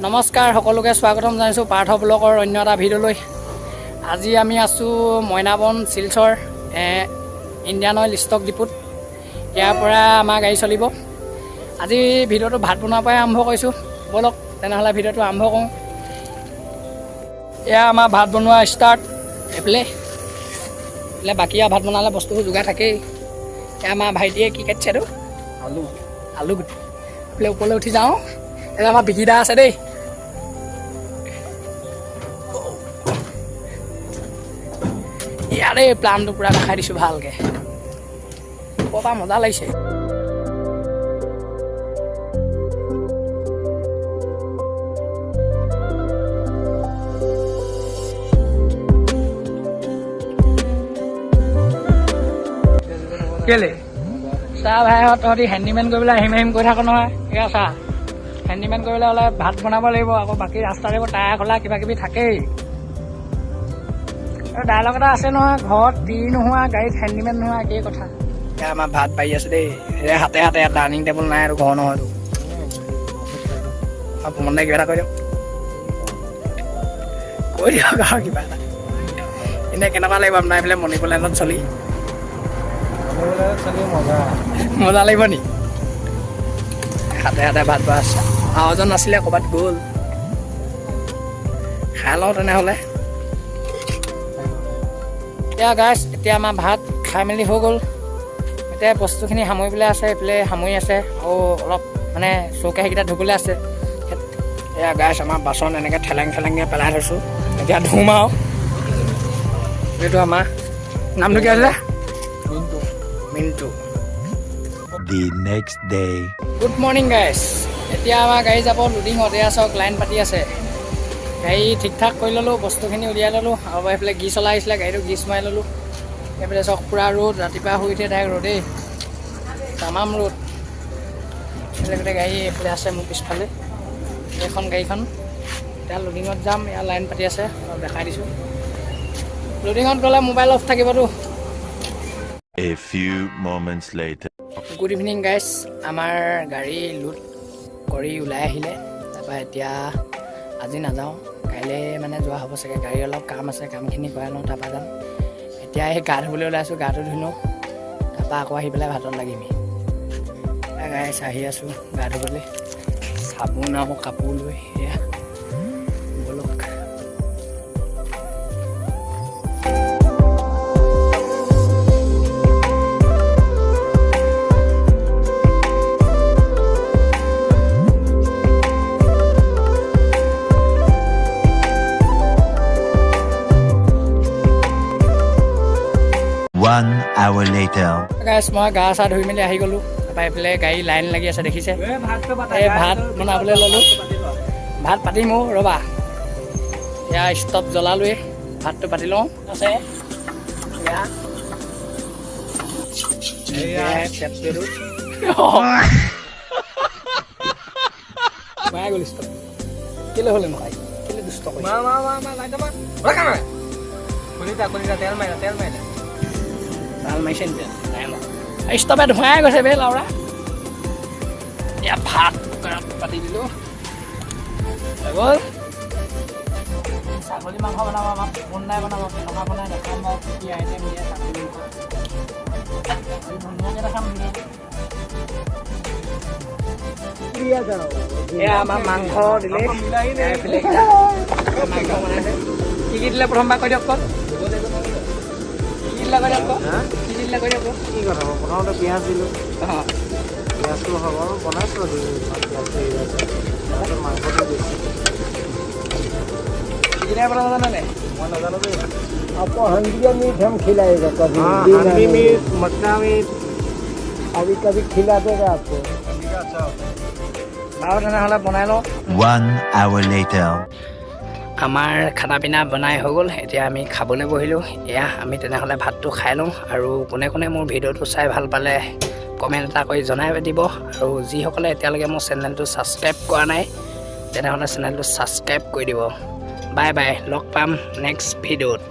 নমস্কাৰ সকলোকে স্বাগতম জনাইছোঁ পাৰ্থ ব্লগৰ অন্য এটা ভিডিঅ'লৈ। আজি আমি আছোঁ মইনাবন শিলচৰ ইণ্ডিয়ান অইল ষ্টক ডিপুত। ইয়াৰ পৰা আমাৰ গাড়ী চলিব। আজি ভিডিঅ'টো ভাত বনোৱাৰ পৰাই আৰম্ভ কৰিছোঁ। ব'লক তেনেহ'লে ভিডিঅ'টো আৰম্ভ কৰোঁ। এয়া আমাৰ ভাত বনোৱা ষ্টাৰ্ট। এইফালে বাকী ভাত বনালে বস্তুবোৰ যোগাৰ থাকেই। এয়া আমাৰ ভাইটিয়ে কি কাটিছে এইটো আলু গুটি। এইফালে ওপৰলৈ উঠি যাওঁ। এটা আমাৰ বিকিদা আছে দেই। ইয়াৰে প্লানটো পূৰা দেখাই দিছোঁ ভালকৈ। ওপৰৰ পৰা মজা লাগিছে। কেলে চাহ ভাইহঁত তহঁতি হেণ্ডিমেন কৰিবলৈ আহিম কৈ থাকো নহয়। এয়া চাহ হেণ্ডিমেন কৰিবলৈ হ'লে ভাত বনাব লাগিব, আকৌ বাকী ৰাস্তা লাগিব, টায়াৰ খোলা কিবা কিবি থাকেই। আৰু ডাইলগ এটা আছে নহয়, ঘৰত টি নোহোৱা গাড়ীত হেণ্ডিমেন নোহোৱা একেই কথা। এতিয়া আমাৰ ভাত পাৰি আছে দেই। হাতে হাতে ডাইনিং টেবুল নাই আৰু ঘৰ নহয়তো। মনে কিবা এটা কৈ দিয়ক আৰু কিবা এটা। এনেই কেনেকুৱা লাগিব আপোনাৰ এইফালে মণিপুৰলেণ্ডত চলি? মজা লাগিব নি? হাতে হাতে ভাত বৰা আছে। আওজন নাছিলে ক'ৰবাত গ'ল। খাই লওঁ তেনেহ'লে। এতিয়া গাইছ, এতিয়া আমাৰ ভাত খাই মেলি হৈ গ'ল। এতিয়া বস্তুখিনি সামৰিবলৈ আছে, এইফালে সামৰি আছে আৰু অলপ মানে চৌকেৰাহীকেইটা ধুবলৈ আছে। এয়া গাইছ, আমাৰ বাচন এনেকৈ ঠেলেংকৈ পেলাই থৈছোঁ। এতিয়া ধুম আৰু। এইটো আমাৰ নামটো কি আছিলে? Mintu. The next day. Good morning গাইছ। এতিয়া আমাৰ গাড়ী যাব লোডিঙত। এয়া চাওক লাইন পাতি আছে। গাড়ী ঠিক ঠাক কৰি ল'লোঁ, বস্তুখিনি উলিয়াই ল'লোঁ। আৰু এইফালে গিজ চলাই আহিছিলে, গাড়ীটো গিজ মাৰি ল'লোঁ। এইফালে চাওক পূৰা ৰ'দ, ৰাতিপুৱা শুই উঠি ডাইৰেক্ট ৰ'দেই, তামাম ৰ'দ। এইফালে গোটেই গাড়ী এইফালে আছে মোৰ পিছফালে। এইখন গাড়ীখন এতিয়া লোডিঙত যাম। এয়া লাইন পাতি আছে, অলপ দেখাই দিছোঁ। লোডিঙত গ'লে মোবাইল অফ থাকিবতো। A few moments later. Good evening গাইছ। আমাৰ গাড়ী লোড কৰি ওলাই আহিলে। তাৰপৰা এতিয়া আজি নাযাওঁ, কাইলৈ মানে যোৱা হ'ব চাগে। গাড়ী অলপ কাম আছে, কামখিনি কৰাই লওঁ, তাৰপৰা যাম। এতিয়া সেই গা ধুবলৈ ওলাইছোঁ, গাটো ধুই লওঁ, তাৰপৰা আকৌ আহি পেলাই ভাতত লাগিমি। গাইছ আহি আছোঁ গা ধুবলৈ, চাবোন আৰু কাপোৰ লৈ। এয়া ব'লক। One hour later. গাইছ, মই গা চা ধুই মেলি আহি গ'লোঁ। তাৰপৰা এইফালে গাড়ী লাইন লাগি আছে দেখিছে। এই ভাত বনাবলৈ ল'লোঁ। ভাত পাতিমো ৰ'বা। এয়া ষ্টভ জ্বলালোৱে, ভাতটো পাতি লওঁ। আছে মায়ে গ'ল ষ্টভ। কেলৈ হ'লে নহয়, কেলৈ দুষ্ট কৰি ভাল মাৰিছে নি? ষ্টভে ধোঁৱাই গৈছে বে লাউৰা। এতিয়া ভাত কুকাৰত পাতি দিলোঁ। গ'ল। ছাগলী মাংস বনাব, আমাক বনাই বনাব, খানা বনাই দেখাম বাৰু কি আইটেম দিয়ে ছাগলী মাংস। ধুনীয়াকৈ দেখাম। এয়া আমাৰ মাংস দিলে, মাংস বনাইছে। কি কি দিলে প্ৰথমবাৰ কৈ দিয়ক কওক। কি দিলে কৈ দিয়ক কওক। কি দিলে কৈ দিয়ক কওক। কি কথা হ'ব? প্ৰথমতে পিঁয়াজ দিলোঁ, অঁ পিঁয়াজটো হ'ব আৰু বনাইছোঁ আৰু মাংসটো দিছোঁ। कितना बड़ा बना है? मैं नजारा दे आपको हंडिया मीट हम खिलाएगा कभी। हंडी मीट, मटका मीट अभी कभी खिला देगा आपको। बनाई लो। 1 hour later. আমাৰ খানা পিনা বনাই হৈ গ'ল। এতিয়া আমি খাবলৈ বহিলোঁ। এয়া আমি তেনেহ'লে ভাতটো খাই লওঁ। আৰু কোনে কোনে মোৰ ভিডিঅ'টো চাই ভাল পালে কমেণ্ট এটা কৰি জনাই দিব। আৰু যিসকলে এতিয়ালৈকে মোৰ চেনেলটো ছাবস্ক্ৰাইব কৰা নাই, তেনেহ'লে চেনেলটো ছাবস্ক্ৰাইব কৰি দিব। বাই বাই, লগ পাম নেক্সট ভিডিঅ'ত।